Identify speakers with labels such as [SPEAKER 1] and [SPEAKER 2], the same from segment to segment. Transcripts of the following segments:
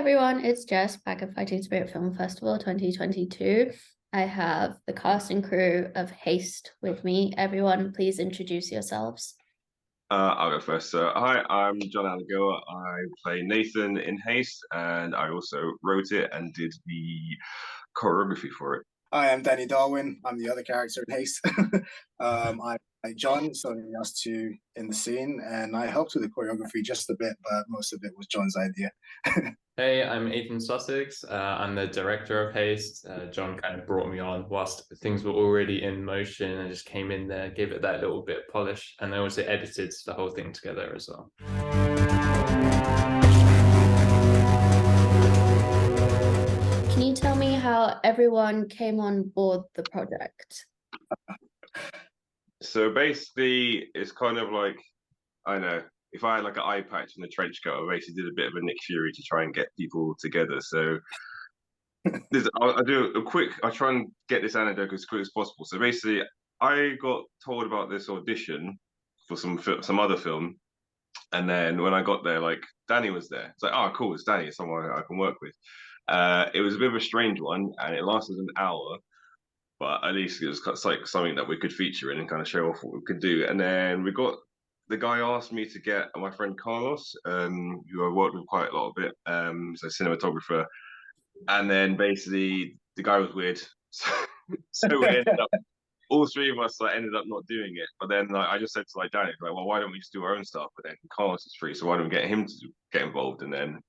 [SPEAKER 1] everyone, it's Jess back at Fighting Spirit Film Festival 2022. I have the cast and crew of Haste with me. Everyone, please introduce yourselves.
[SPEAKER 2] I'll go first. So, hi, I'm Jon Alagoa. I play Nathan in Haste, and I also wrote it and did the choreography for it.
[SPEAKER 3] Hi, I'm Danny Darwin. I'm the other character in Haste. I play Jon, so us two in the scene, and I helped with the choreography just a bit, but most of it was Jon's idea.
[SPEAKER 4] Hey, I'm Aeddan Sussex. I'm the director of Haste. Jon kind of brought me on whilst things were already in motion and just came in there, gave it that little bit of polish, and I also edited the whole thing together as well.
[SPEAKER 1] Can you tell me how everyone came on board the project?
[SPEAKER 2] So basically, it's kind of like, I know, if I had like an eye patch and a trench coat, I basically did a bit of a Nick Fury to try and get people together. So I'll try and get this anecdote as quick as possible. So basically, I got told about this audition for some other film. And then when I got there, like Danny was there. It's like, oh, cool, it's Danny, it's someone I can work with. It was a bit of a strange one, and it lasted an hour, but at least it was like something that we could feature in and kind of show off what we could do. And then the guy asked me to get my friend Carlos, who I worked with quite a lot of it, he's a cinematographer. And then basically the guy was weird, so we ended up. All three of us ended up not doing it, but then I just said to Danny, well, why don't we just do our own stuff? But then Carlos is free, so why don't we get him to get involved? And then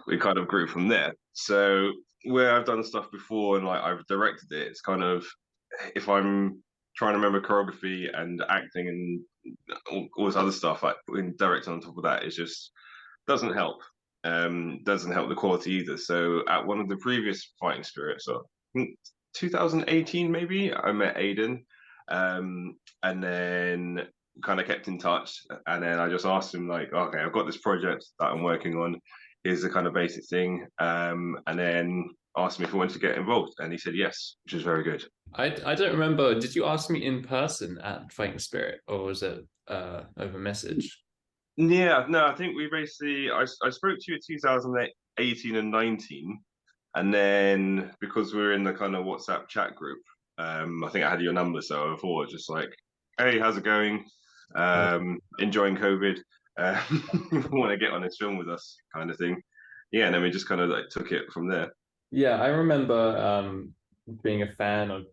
[SPEAKER 2] we kind of grew from there. So where I've done stuff before and I've directed it, it's kind of, if I'm trying to remember choreography and acting and all this other stuff, like putting directing on top of that, it just doesn't help. Doesn't help the quality either. So at one of the previous Fighting Spirits, so 2018 maybe, I met Aeddan, and then kind of kept in touch, and then I just asked him like, okay, I've got this project that I'm working on, here's the kind of basic thing, and then asked me if I wanted to get involved, and he said yes, which is very good.
[SPEAKER 4] I don't remember, did you ask me in person at Fighting Spirit, or was it over message?
[SPEAKER 2] Yeah, no, I think we basically, I spoke to you in 2018 and 19, and then because we were in the kind of WhatsApp chat group, I think I had your number, so I thought just like, hey, how's it going? Enjoying COVID? Want to get on this film with us, kind of thing. Yeah, and then we just kind of like took it from there.
[SPEAKER 4] Yeah, I remember being a fan of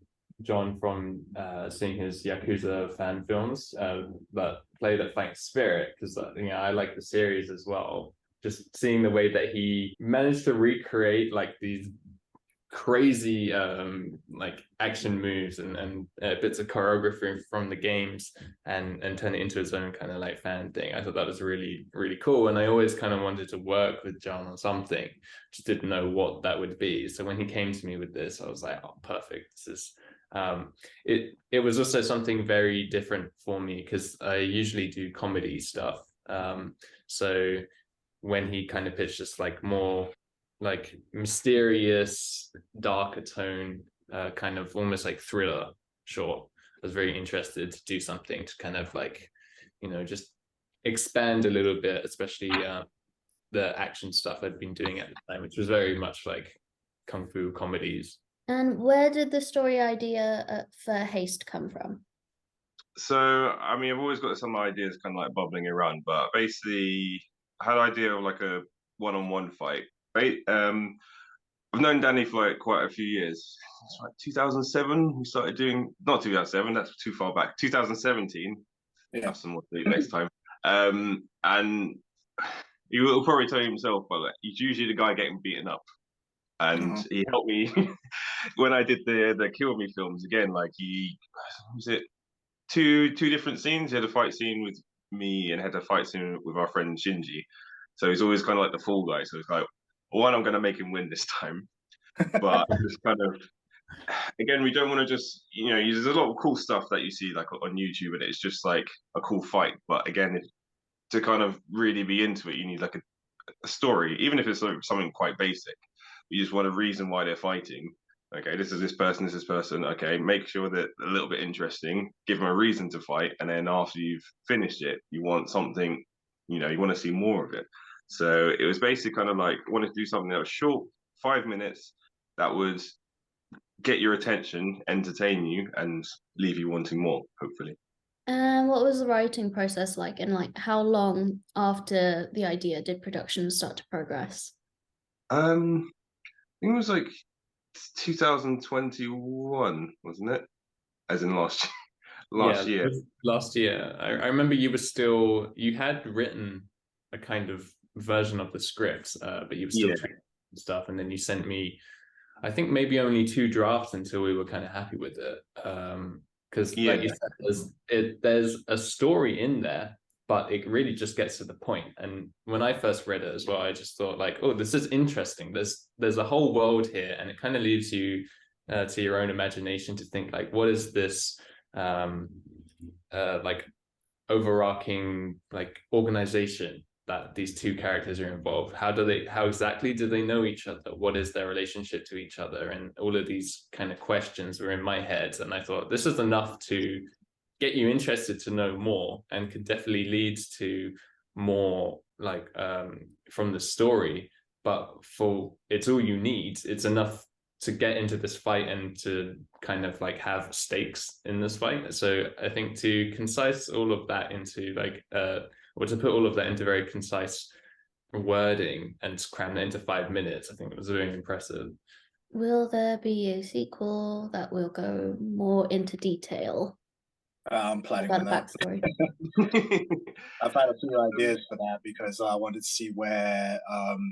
[SPEAKER 4] Jon from seeing his Yakuza fan films that played at Fighting Spirit, because I like the series as well. Just seeing the way that he managed to recreate like these crazy like action moves and bits of choreography from the games and turn it into his own kind of like fan thing. I thought that was really, really cool, and I always kind of wanted to work with Jon on something, just didn't know what that would be. So when he came to me with this, I was like, oh, perfect. This is it was also something very different for me because I usually do comedy stuff, so when he kind of pitched this like more like mysterious, darker tone, kind of almost like thriller short, I was very interested to do something to kind of like, just expand a little bit, especially the action stuff I'd been doing at the time, which was very much like kung fu comedies.
[SPEAKER 1] And where did the story idea for Haste come from?
[SPEAKER 2] So, I mean, I've always got some ideas kind of like bubbling around, but basically I had an idea of like a one-on-one fight. I've known Danny for like quite a few years. It's like 2007 we started doing, not 2007, that's too far back, 2017. Yeah. Have some more to do next time. And he will probably tell you himself, but like, he's usually the guy getting beaten up. And he helped me when I did the Kill Me films again. Like was it two different scenes? He had a fight scene with me and had a fight scene with our friend Shinji. So he's always kind of like the fall guy. So it's like, one, I'm going to make him win this time. But just kind of, again, we don't want to just, there's a lot of cool stuff that you see like on YouTube, and it's just like a cool fight. But again, to kind of really be into it, you need like a story, even if it's something quite basic. You just want a reason why they're fighting. Okay, this is this person. Okay, make sure that a little bit interesting, give them a reason to fight, and then after you've finished it, you want something, you want to see more of it. So it was basically kind of like I wanted to do something that was short, 5 minutes, that would get your attention, entertain you, and leave you wanting more, hopefully.
[SPEAKER 1] And what was the writing process like, and like how long after the idea did production start to progress?
[SPEAKER 2] I think it was like 2021, wasn't it? As in last
[SPEAKER 4] Yeah,
[SPEAKER 2] year.
[SPEAKER 4] last year. I remember you had written a kind of version of the script, but you were still
[SPEAKER 2] Yeah.
[SPEAKER 4] tweaking stuff, and then you sent me, I think maybe only 2 drafts until we were kind of happy with it. Because like you said, there's a story in there, but it really just gets to the point. And when I first read it as well, I just thought like, oh, this is interesting. There's a whole world here, and it kind of leaves you to your own imagination to think like, what is this like overarching like organization that these two characters are involved? How exactly do they know each other? What is their relationship to each other? And all of these kind of questions were in my head, and I thought this is enough to get you interested to know more, and could definitely lead to more like from the story. But for it's all you need, it's enough to get into this fight and to kind of like have stakes in this fight. So I think to concise all of that into like or to put all of that into very concise wording and cram that into 5 minutes, I think it was very impressive.
[SPEAKER 1] Will there be a sequel that will go more into detail
[SPEAKER 3] I'm planning
[SPEAKER 1] about
[SPEAKER 3] on
[SPEAKER 1] the
[SPEAKER 3] that.
[SPEAKER 1] backstory?
[SPEAKER 3] I've had a few ideas for that because I wanted to see where,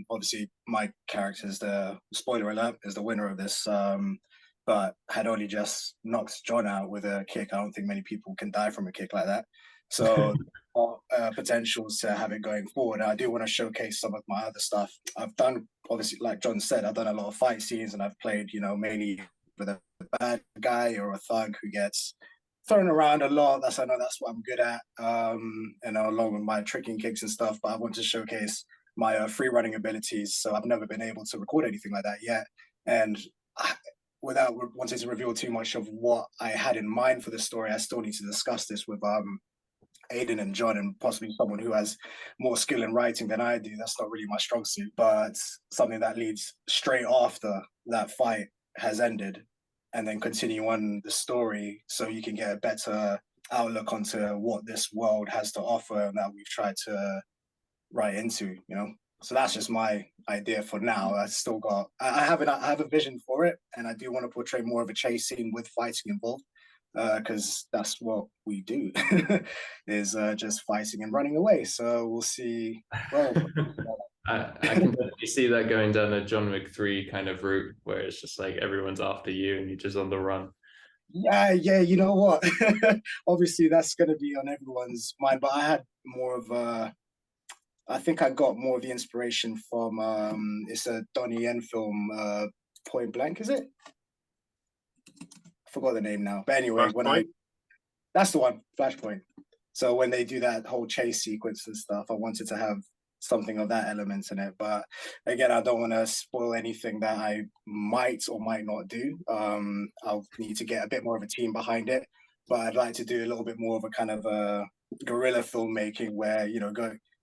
[SPEAKER 3] obviously, my character is the spoiler alert is the winner of this, but had only just knocked Jon out with a kick. I don't think many people can die from a kick like that. So, potentials to have it going forward. I do want to showcase some of my other stuff. I've done, obviously, like Jon said, I've done a lot of fight scenes, and I've played, mainly with a bad guy or a thug who gets thrown around a lot. I know that's what I'm good at, along with my tricking kicks and stuff. But I want to showcase my free running abilities. So I've never been able to record anything like that yet. And without wanting to reveal too much of what I had in mind for the story, I still need to discuss this with Aeddan and Jon, and possibly someone who has more skill in writing than I do. That's not really my strong suit, but something that leads straight after that fight has ended, and then continue on the story so you can get a better outlook onto what this world has to offer and that we've tried to write into, So that's just my idea for now. I have a vision for it, and I do want to portray more of a chase scene with fighting involved, because that's what we do is just fighting and running away. So we'll see. Well,
[SPEAKER 4] I can definitely see that going down a John Wick 3 kind of route where it's just like everyone's after you and you're just on the run.
[SPEAKER 3] Yeah, you know what? Obviously, that's going to be on everyone's mind, but I had more of I think I got more of the inspiration from it's a Donnie Yen film, Point Blank, is it? I forgot the name now. But anyway, that's the one, Flashpoint. So when they do that whole chase sequence and stuff, I wanted to have something of that element in it. But again, I don't want to spoil anything that I might or might not do. I'll need to get a bit more of a team behind it. But I'd like to do a little bit more of a kind of a guerrilla filmmaking where,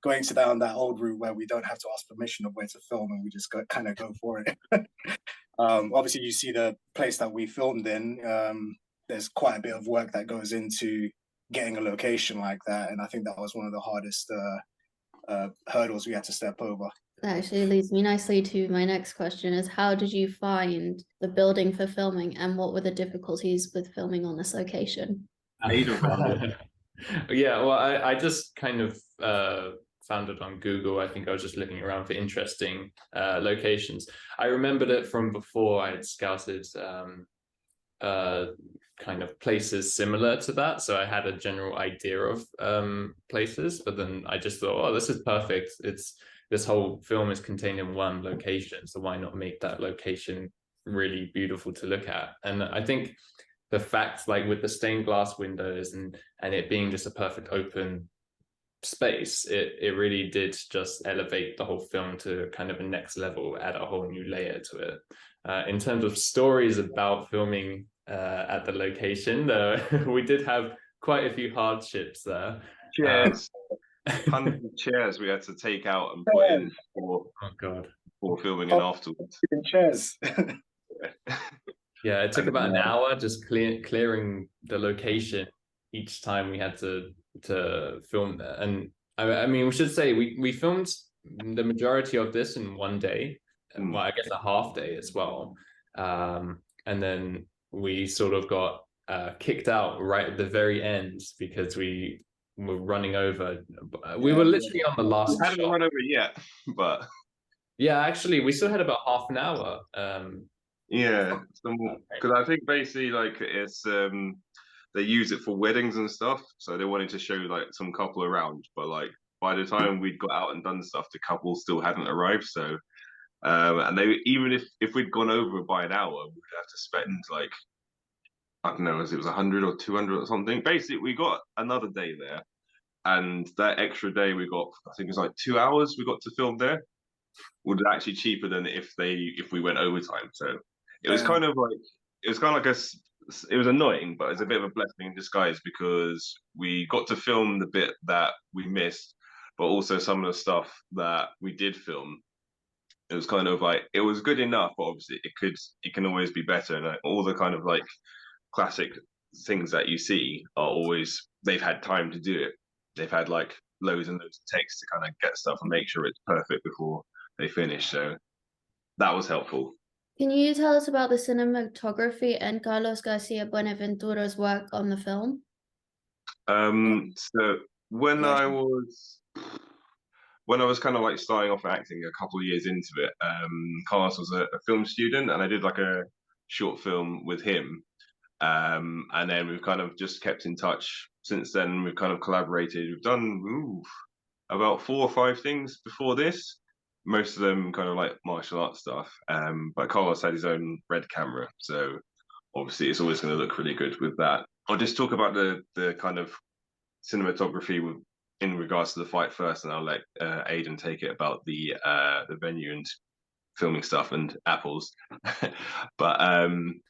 [SPEAKER 3] going to down that old route where we don't have to ask permission of where to film and we just kind of go for it. Obviously, you see the place that we filmed in. There's quite a bit of work that goes into getting a location like that, and I think that was one of the hardest hurdles we had to step over.
[SPEAKER 1] That actually leads me nicely to my next question: is how did you find the building for filming, and what were the difficulties with filming on this location?
[SPEAKER 4] Yeah, well, I just kind of found it on Google. I think I was just looking around for interesting locations. I remembered it from before. I had scouted kind of places similar to that, so I had a general idea of places, but then I just thought, oh, this is perfect. This whole film is contained in one location, so why not make that location really beautiful to look at? And I think the fact, like with the stained glass windows and it being just a perfect open space, it really did just elevate the whole film to kind of a next level, add a whole new layer to it. In terms of stories about filming at the location, we did have quite a few hardships there.
[SPEAKER 2] Cheers. hundreds of chairs we had to take out and put in
[SPEAKER 4] Oh God.
[SPEAKER 2] for filming and afterwards.
[SPEAKER 3] Chairs.
[SPEAKER 4] Yeah, it took about an hour just clearing the location each time we had to film that. And I mean, we should say we filmed the majority of this in one day. Well, I guess a half day as well. And then we sort of got kicked out right at the very end because we were running over. We were literally on the last
[SPEAKER 2] We hadn't
[SPEAKER 4] shot.
[SPEAKER 2] run over yet, but
[SPEAKER 4] yeah, actually, we still had about half an hour.
[SPEAKER 2] Yeah, because I think basically like it's they use it for weddings and stuff, so they wanted to show like some couple around, but like by the time we'd got out and done stuff, the couple still hadn't arrived. So and they even if we'd gone over by an hour, we'd have to spend like I don't know, as it was 100 or 200 or something. Basically, we got another day there, and that extra day we got I think it was like 2 hours we got to film there. Was actually cheaper than if we went overtime. So it was kind of like it was annoying, but it's a bit of a blessing in disguise because we got to film the bit that we missed, but also some of the stuff that we did film. It was kind of like it was good enough, but obviously it can always be better. And all the kind of like classic things that you see are always they've had time to do it. They've had like loads and loads of takes to kind of get stuff and make sure it's perfect before they finish. So that was helpful.
[SPEAKER 1] Can you tell us about the cinematography and Carlos Garcia Buenaventura's work on the film?
[SPEAKER 2] So when I was kind of like starting off acting a couple of years into it, Carlos was a film student, and I did like a short film with him. And then we've kind of just kept in touch since then. We've kind of collaborated. We've done about 4 or 5 things before this. Most of them kind of like martial arts stuff. But Carlos had his own red camera, so obviously it's always going to look really good with that. I'll just talk about the kind of cinematography in regards to the fight first, and I'll let Aeddan take it about the venue and filming stuff and apples. But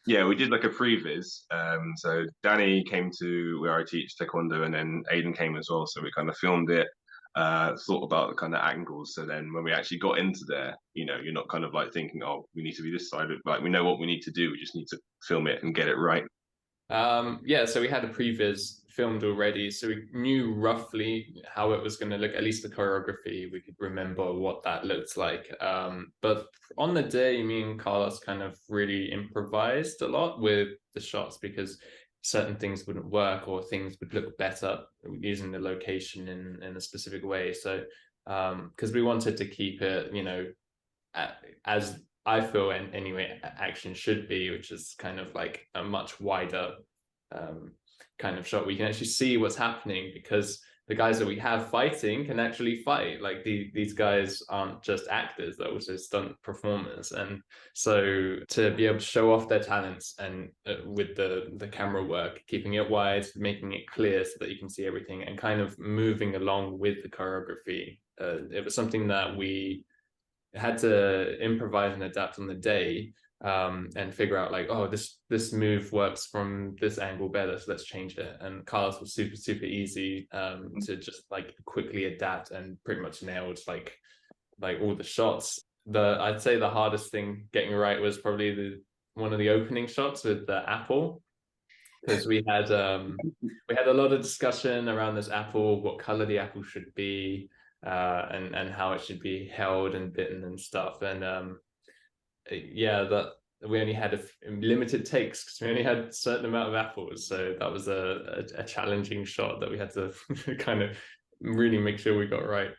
[SPEAKER 2] yeah, we did like a previs. So Danny came to where I teach taekwondo, and then Aeddan came as well. So we kind of filmed it, thought about the kind of angles. So then when we actually got into there, you know, you're not kind of like thinking, oh, we need to be this side. Like we know what we need to do. We just need to film it and get it right.
[SPEAKER 4] Yeah, so we had a previs filmed already, so we knew roughly how it was going to look, at least the choreography. We could remember what that looked like. But on the day, me and Carlos kind of really improvised a lot with the shots because certain things wouldn't work or things would look better using the location in a specific way. So because we wanted to keep it, you know, as I feel, and anyway, action should be, which is kind of like a much wider kind of shot. We can actually see what's happening because the guys that we have fighting can actually fight. Like these guys aren't just actors; they're also stunt performers. And so to be able to show off their talents and with the camera work, keeping it wide, making it clear so that you can see everything, and kind of moving along with the choreography, it was something that we had to improvise and adapt on the day, and figure out like, oh, this move works from this angle better, so let's change it. And Carlos was super easy to just like quickly adapt and pretty much nailed like all the shots. I'd say the hardest thing getting right was probably one of the opening shots with the apple, because we had a lot of discussion around this apple, what color the apple should be, and how it should be held and bitten and stuff. And yeah, that we only had limited takes because we only had a certain amount of apples. So that was a challenging shot that we had to kind of really make sure we got right.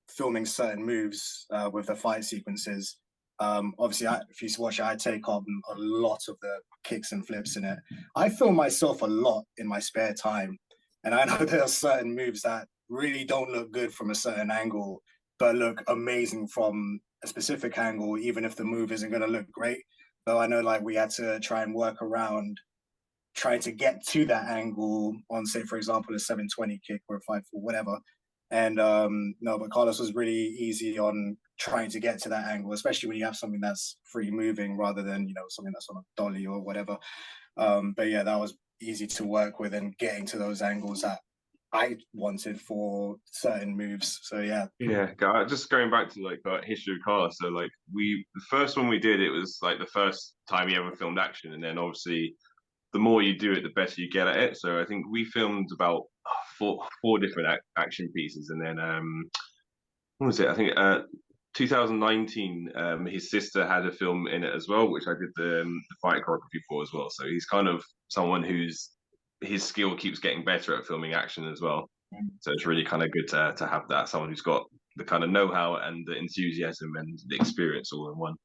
[SPEAKER 3] Filming certain moves with the fight sequences. Obviously, if you watch it, I take on a lot of the kicks and flips in it. I film myself a lot in my spare time. And I know there are certain moves that really don't look good from a certain angle, but look amazing from a specific angle, even if the move isn't going to look great. But I know like we had to try and work around trying to get to that angle on, say, for example, a 720 kick or a 5-4, whatever. And no, but Carlos was really easy on trying to get to that angle, especially when you have something that's free moving rather than, you know, something that's on a dolly or whatever. But yeah, that was easy to work with, and getting to those angles that I wanted for certain moves. So yeah.
[SPEAKER 2] Yeah, just going back to like the history of Carla. So like the first one we did, it was like the first time he ever filmed action, and then obviously the more you do it, the better you get at it. So I think we filmed about four different action pieces, and then what was it? I think 2019, his sister had a film in it as well, which I did the fight choreography for as well. So he's kind of someone whose his skill keeps getting better at filming action as well. So it's really kind of good to have that, someone who's got the kind of know-how and the enthusiasm and the experience all in one.